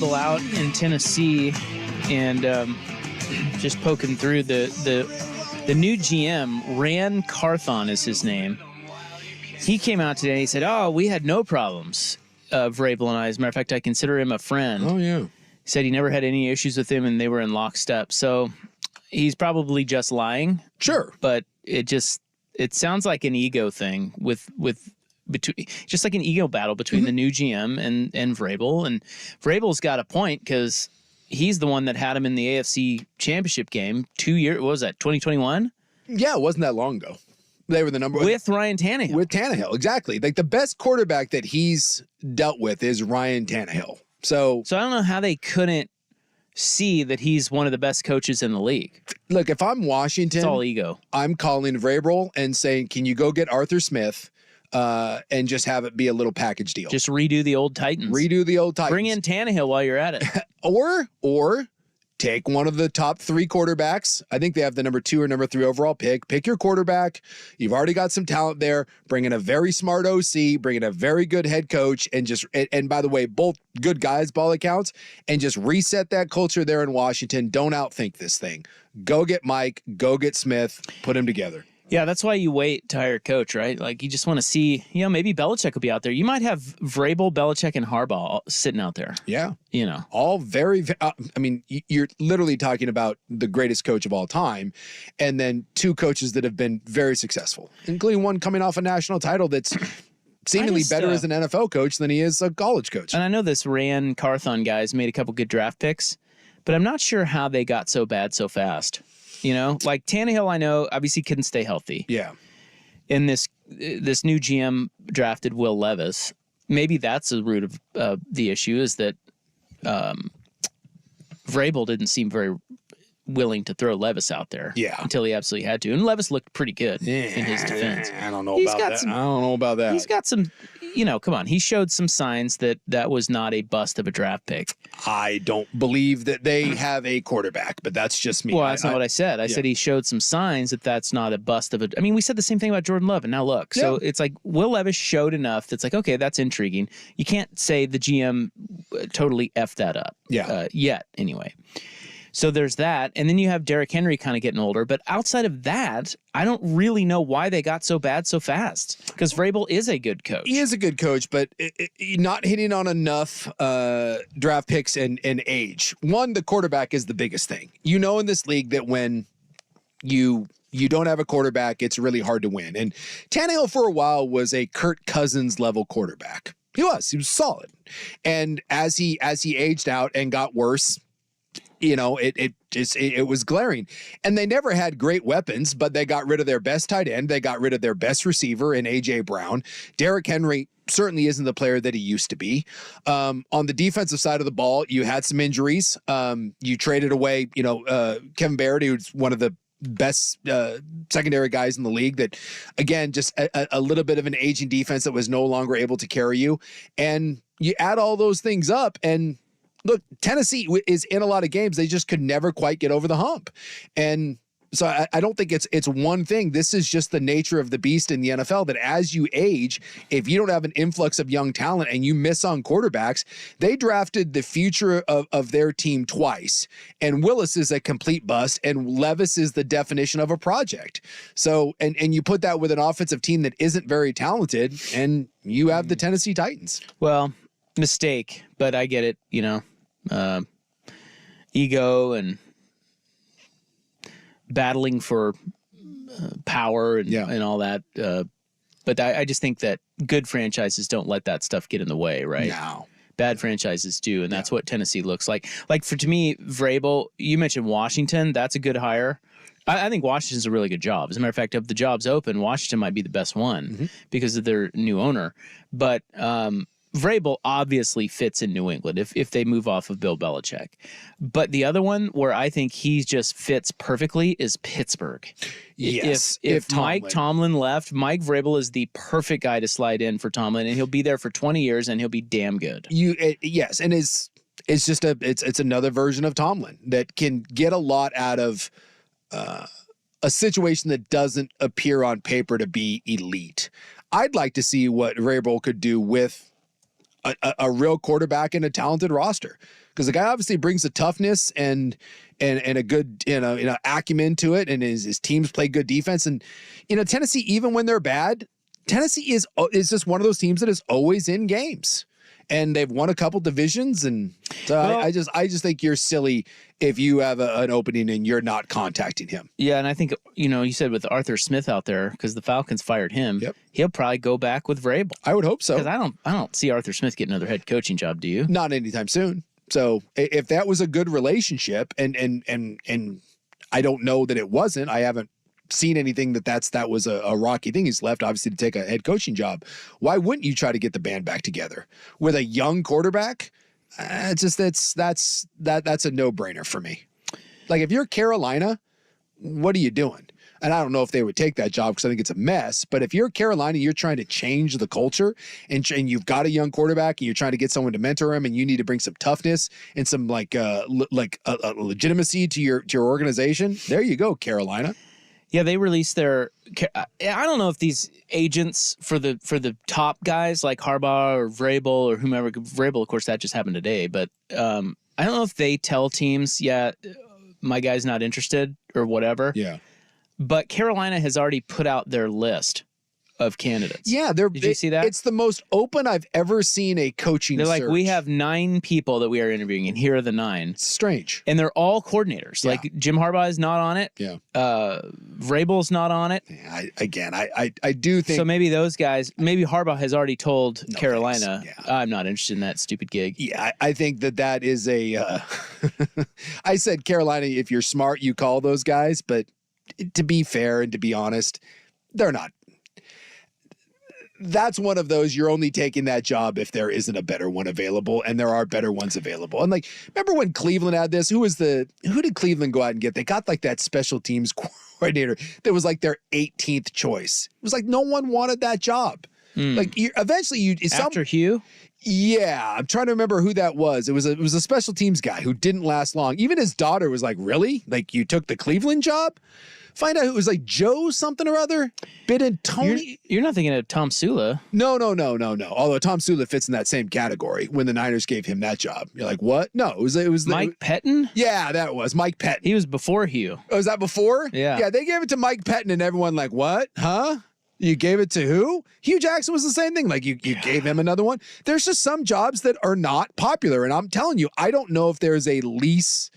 Vrabel out in Tennessee, and just poking through the new GM, Ran Carthon is his name. He came out today and he said, we had no problems, Vrabel and I. As a matter of fact, I consider him a friend. Oh, yeah. He said he never had any issues with him, and they were in lockstep. So he's probably just lying. Sure. But it sounds like an ego thing between just like an ego battle between the new GM and Vrabel. And Vrabel's got a point because he's the one that had him in the AFC Championship game 2 years. What was that, 2021? Yeah, it wasn't that long ago. They were the number with Ryan Tannehill. With Tannehill, exactly. Like the best quarterback that he's dealt with is Ryan Tannehill. So I don't know how they couldn't see that he's one of the best coaches in the league. Look, if I'm Washington, it's all ego. I'm calling Vrabel and saying, can you go get Arthur Smith and just have it be a little package deal? Just redo the old Titans. Bring in Tannehill while you're at it. or take one of the top 3 quarterbacks. I think they have the number 2 or number 3 overall pick. Pick your quarterback. You've already got some talent there. Bring in a very smart OC. Bring in a very good head coach. And by the way, both good guys, ball accounts, and just reset that culture there in Washington. Don't outthink this thing. Go get Mike. Go get Smith. Put them together. Yeah, that's why you wait to hire a coach, right? Like, you just want to see, maybe Belichick will be out there. You might have Vrabel, Belichick, and Harbaugh sitting out there. Yeah. All very, you're literally talking about the greatest coach of all time, and then 2 coaches that have been very successful, including one coming off a national title that's seemingly better as an NFL coach than he is a college coach. And I know this Ran Carthon guy's made a couple good draft picks, but I'm not sure how they got so bad so fast. Like Tannehill, I know obviously couldn't stay healthy. Yeah. And this new GM drafted Will Levis. Maybe that's the root of the issue, is that Vrabel didn't seem very willing to throw Levis out there. Yeah. Until he absolutely had to. And Levis looked pretty good in his defense. I don't know about that. He's got some, come on. He showed some signs that was not a bust of a draft pick. I don't believe that they have a quarterback, but that's just me. Well, that's not what I said. I said he showed some signs that's not a bust of a. I mean, we said the same thing about Jordan Love, and now look. So it's like Will Levis showed enough that's like, okay, that's intriguing. You can't say the GM totally effed that up. Yeah. Yet, anyway. So there's that. And then you have Derrick Henry kind of getting older. But outside of that, I don't really know why they got so bad so fast. Because Vrabel is a good coach. He is a good coach, but not hitting on enough draft picks and age. One, the quarterback is the biggest thing. In this league that when you don't have a quarterback, it's really hard to win. And Tannehill for a while was a Kirk Cousins level quarterback. He was solid. And as he aged out and got worse, it was glaring. And they never had great weapons, but they got rid of their best tight end. They got rid of their best receiver in A.J. Brown. Derrick Henry certainly isn't the player that he used to be. On the defensive side of the ball, you had some injuries. You traded away, Kevin Barrett, who's one of the best secondary guys in the league, that, again, just a little bit of an aging defense that was no longer able to carry you. And you add all those things up, and look, Tennessee is in a lot of games. They just could never quite get over the hump. And so I don't think it's one thing. This is just the nature of the beast in the NFL, that as you age, if you don't have an influx of young talent and you miss on quarterbacks, they drafted the future of their team twice. And Willis is a complete bust, and Levis is the definition of a project. So, and you put that with an offensive team that isn't very talented, and you have the Tennessee Titans. Well, mistake, but I get it, ego and battling for power and all that. But I just think that good franchises don't let that stuff get in the way, right? No. Bad franchises do, and that's what Tennessee looks like. Like, to me, Vrabel, you mentioned Washington. That's a good hire. I think Washington's a really good job. As a matter of fact, of the jobs open, Washington might be the best one because of their new owner. But Vrabel obviously fits in New England if they move off of Bill Belichick. But the other one where I think he just fits perfectly is Pittsburgh. Yes. If Mike Tomlin left, Mike Vrabel is the perfect guy to slide in for Tomlin, and he'll be there for 20 years, and he'll be damn good. Yes, and it's just it's another version of Tomlin that can get a lot out of a situation that doesn't appear on paper to be elite. I'd like to see what Vrabel could do with a real quarterback and a talented roster, because the guy obviously brings the toughness and a good acumen to it, and his teams play good defense. And Tennessee, even when they're bad, Tennessee is just one of those teams that is always in games, and they've won a couple divisions. And so I just think you're silly if you have an opening and you're not contacting him. Yeah, and I think you said with Arthur Smith out there, because the Falcons fired him. Yep. He'll probably go back with Vrabel. I would hope so, because I don't see Arthur Smith getting another head coaching job. Do you? Not anytime soon. So if that was a good relationship, and I don't know that it wasn't, I haven't seen anything that was a rocky thing. He's left obviously to take a head coaching job. Why wouldn't you try to get the band back together with a young quarterback? That's a no-brainer for me. Like, if you're Carolina, what are you doing? And I don't know if they would take that job because I think it's a mess. But if you're Carolina, you're trying to change the culture, and you've got a young quarterback, and you're trying to get someone to mentor him, and you need to bring some toughness and some a legitimacy to your organization. There you go, Carolina. Yeah, they released their. I don't know if these agents for the top guys like Harbaugh or Vrabel or whomever. Vrabel, of course, that just happened today. But I don't know if they tell teams, yeah, my guy's not interested or whatever. Yeah. But Carolina has already put out their list of candidates. Yeah, did you see that? It's the most open I've ever seen a coaching They're like, search. we have 9 people that we are interviewing, and here are the 9. It's strange. And they're all coordinators. Yeah. Like, Jim Harbaugh is not on it. Yeah. Vrabel's not on it. Yeah, I do think. So maybe those guys, maybe Harbaugh has already told Carolina, yeah. I'm not interested in that stupid gig. Yeah, I think that is a. I said Carolina, if you're smart, you call those guys. But to be fair and to be honest, they're not. That's one of those, you're only taking that job if there isn't a better one available, and there are better ones available. And remember when Cleveland had this? Who did Cleveland go out and get? They got that special teams coordinator that was their 18th choice. It was no one wanted that job. Eventually After Hugh? Yeah, I'm trying to remember who that was. It was a special teams guy who didn't last long. Even his daughter was like, "Really? You took the Cleveland job?" Find out who it was, Joe something or other. Tony. You're not thinking of Tom Sula. No. Although Tom Sula fits in that same category when the Niners gave him that job. You're like, what? No, it was Mike Pettin? Yeah, that was Mike Pettin. He was before Hugh. Oh, was that before? Yeah. Yeah, they gave it to Mike Pettin, and everyone like, what? Huh? You gave it to who? Hugh Jackson was the same thing. You gave him another one. There's just some jobs that are not popular. And I'm telling you, I don't know if there's a less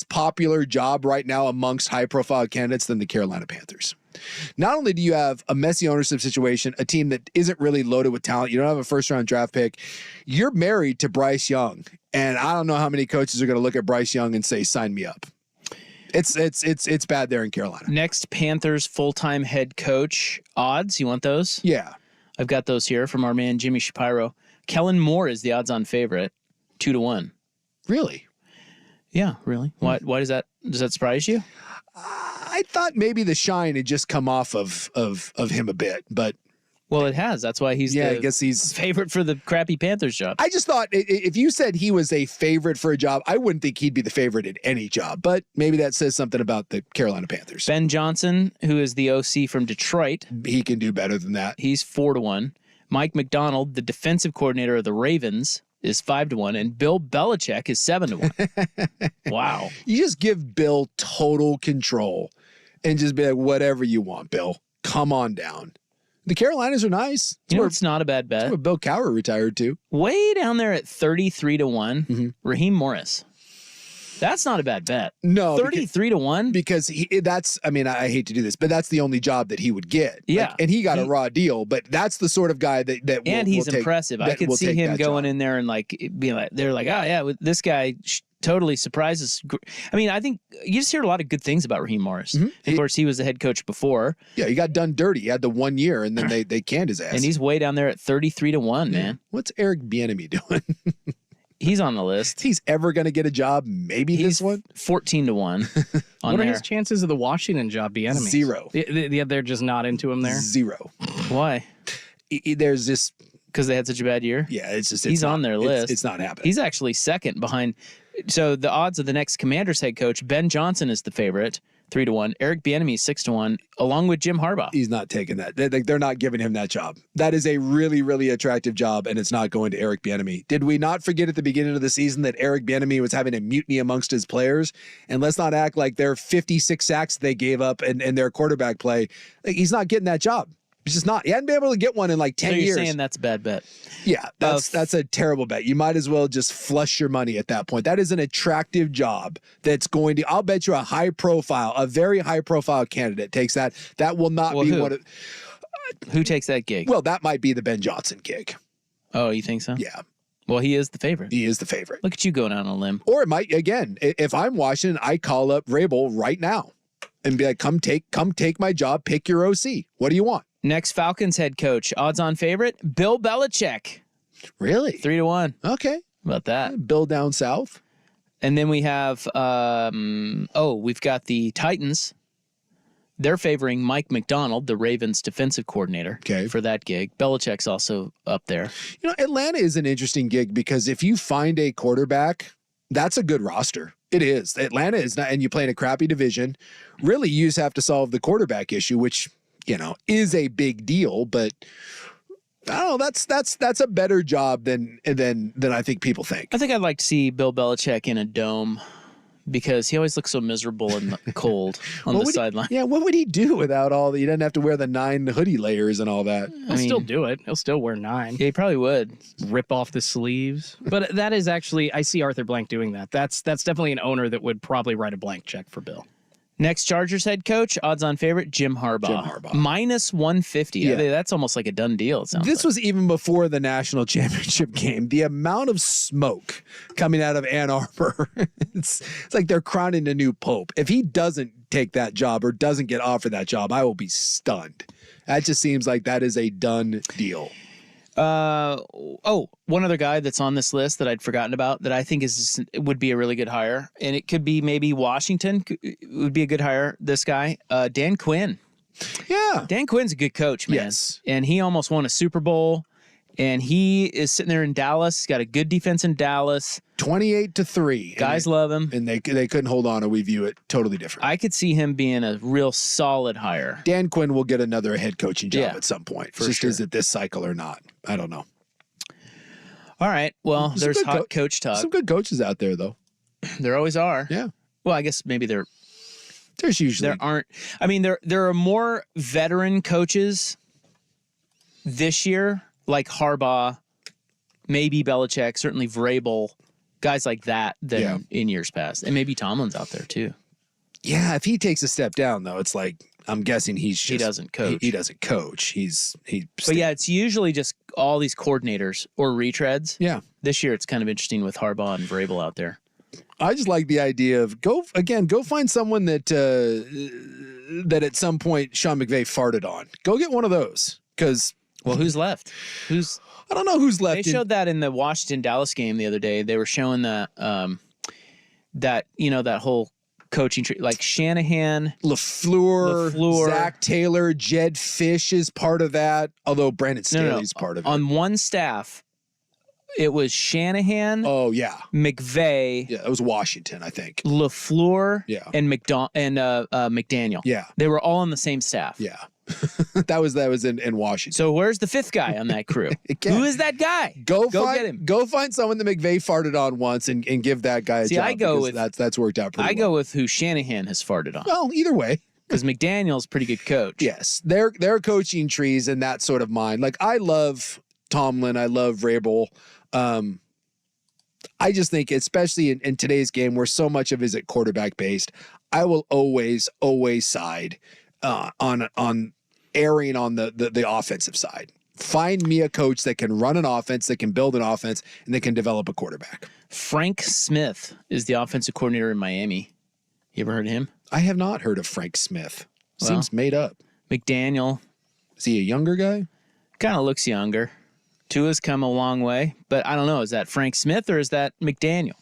popular job right now amongst high-profile candidates than the Carolina Panthers. Not only do you have a messy ownership situation, a team that isn't really loaded with talent, you don't have a first-round draft pick, you're married to Bryce Young. And I don't know how many coaches are going to look at Bryce Young and say, sign me up. It's bad there in Carolina. Next Panthers full-time head coach odds. You want those? Yeah. I've got those here from our man Jimmy Shapiro. Kellen Moore is the odds-on favorite, 2-1. Really? Yeah, really. Why does that surprise you? I thought maybe the shine had just come off of him a bit, but well, it has. That's why he's I guess he's favorite for the crappy Panthers job. I just thought if you said he was a favorite for a job, I wouldn't think he'd be the favorite in any job. But maybe that says something about the Carolina Panthers. Ben Johnson, who is the OC from Detroit, he can do better than that. He's 4-1. Mike McDonald, the defensive coordinator of the Ravens, is 5-1, and Bill Belichick is 7-1. Wow. You just give Bill total control and just be like, whatever you want, Bill. Come on down. The Carolinas are nice. It's not a bad bet. That's where Bill Cowher retired to. Way down there at 33-1, Raheem Morris. That's not a bad bet. No. 33-1? Because I hate to do this, but that's the only job that he would get. Yeah. And he got a raw deal, but that's the sort of guy that and he's impressive. I could see him going in there and being like, they're like, oh yeah, this guy totally surprises. I mean, I think you just hear a lot of good things about Raheem Morris. Of course, he was the head coach before. Yeah, he got done dirty. He had the 1 year, and then they canned his ass. And he's way down there at 33-1, man. What's Eric Bieniemy doing? He's on the list. He's ever going to get a job. Maybe this one. 14-1. What are his chances of the Washington job, Bieniemy? 0. Yeah, they're just not into him there. 0. Why? There's just because they had such a bad year. Yeah, he's on their list. It's not happening. He's actually second behind. So the odds of the next Commanders head coach, Ben Johnson, is the favorite, 3-1. Eric Bieniemy 6-1, along with Jim Harbaugh. He's not taking that. They're not giving him that job. That is a really, really attractive job, and it's not going to Eric Bieniemy. Did we not forget at the beginning of the season that Eric Bieniemy was having a mutiny amongst his players? And let's not act like their 56 sacks they gave up and their quarterback play. Like, he's not getting that job. He's just not. He hadn't been able to get one in like 10 so you're years. saying that's a bad bet? Yeah, that's a terrible bet. You might as well just flush your money at that point. That is an attractive job that's going to, I'll bet you a very high profile candidate takes that. That will not be one of. Who takes that gig? Well, that might be the Ben Johnson gig. Oh, you think so? Yeah. Well, he is the favorite. He is the favorite. Look at you going out on a limb. Or it might, again, if I'm Washington, I call up Vrabel right now and be like, come take my job, pick your OC. What do you want? Next, Falcons head coach, odds-on favorite, Bill Belichick. Really? 3-1. Okay. How about that? Bill down south. And then we have, we've got the Titans. They're favoring Mike McDonald, the Ravens defensive coordinator, for that gig. Belichick's also up there. You know, Atlanta is an interesting gig because if you find a quarterback, that's a good roster. It is. Atlanta is not, and you play in a crappy division. Really, you just have to solve the quarterback issue, which, you know, is a big deal, but I don't know, that's a better job than I think people think. I think I'd like to see Bill Belichick in a dome because he always looks so miserable in the cold on the sideline. Yeah, what would he do without all the, he doesn't have to wear the 9 hoodie layers and all that. He'll still do it. He'll still wear 9. Yeah, he probably would. Rip off the sleeves. But that is actually, I see Arthur Blank doing that. That's definitely an owner that would probably write a blank check for Bill. Next Chargers head coach, odds-on favorite, Jim Harbaugh. Minus 150. Yeah. That's almost like a done deal, it sounds This was even before the national championship game. The amount of smoke coming out of Ann Arbor, it's like they're crowning a new pope. If he doesn't take that job or doesn't get offered that job, I will be stunned. That just seems like that is a done deal. One other guy that's on this list that I'd forgotten about that I think would be a really good hire, and it could be maybe Washington would be a good hire. This guy, Dan Quinn. Yeah, Dan Quinn's a good coach, man. Yes, and he almost won a Super Bowl, and he is sitting there in Dallas. He's got a good defense in Dallas. 28-3. Guys love him, and they couldn't hold on, and we view it totally different. I could see him being a real solid hire. Dan Quinn will get another head coaching job at some point. For sure. Is it this cycle or not? I don't know. All right. Well, there's hot coach talk. Some good coaches out there, though. There always are. Yeah. Well, I guess maybe there's usually there aren't. I mean, there are more veteran coaches this year, like Harbaugh, maybe Belichick, certainly Vrabel, guys like that than in years past, and maybe Tomlin's out there too. Yeah, if he takes a step down, though, it's like I'm guessing he doesn't coach. He doesn't coach. But yeah, it's usually just all these coordinators or retreads. Yeah. This year it's kind of interesting with Harbaugh and Vrabel out there. I just like the idea of go find someone that at some point Sean McVay farted on. Go get one of those because. Well, who's left? I don't know who's left. They showed that in the Washington-Dallas game the other day. They were showing that that whole coaching tree, like Shanahan, LaFleur, Zach Taylor, Jed Fish is part of that. Although Brandon Staley's part of it. On one staff, it was Shanahan. Oh yeah, McVay. Yeah, it was Washington, I think. LaFleur. Yeah. And McDaniel. Yeah, they were all on the same staff. Yeah. that was in Washington. So where's the fifth guy on that crew? Who is that guy? Go get him. Go find someone that McVay farted on once and give that guy a job. I go with that's worked out pretty well. I go with who Shanahan has farted on. Well, either way. Because McDaniel's a pretty good coach. Yes. They're coaching trees in that sort of mind. Like I love Tomlin, I love Vrabel. I just think, especially in today's game where so much of it is at quarterback based, I will always side on erring on the offensive side. Find me a coach that can run an offense, that can build an offense, and that can develop a quarterback. Frank Smith is the offensive coordinator in Miami. You ever heard of him? I have not heard of Frank Smith. Seems made up. McDaniel. Is he a younger guy? Kind of looks younger. Tua's come a long way, but I don't know. Is that Frank Smith or is that McDaniel?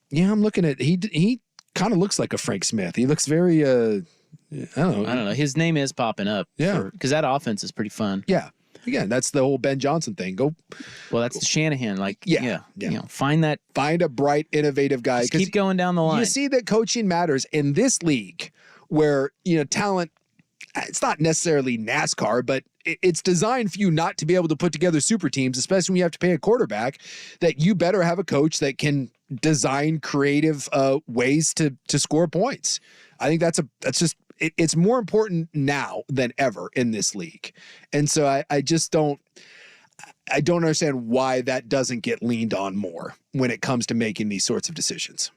Yeah, I'm looking at he kind of looks like a Frank Smith. He looks very I don't know. His name is popping up. Yeah. Because that offense is pretty fun. Yeah. Again, that's the whole Ben Johnson thing. Well, that's the Shanahan. Like, Yeah. you know, find a bright, innovative guy. just keep going down the line. You see that coaching matters in this league where, talent, it's not necessarily NASCAR, but it's designed for you not to be able to put together super teams, especially when you have to pay a quarterback, that you better have a coach that can design creative ways to score points. I think it's more important now than ever in this league. And so I just don't understand why that doesn't get leaned on more when it comes to making these sorts of decisions.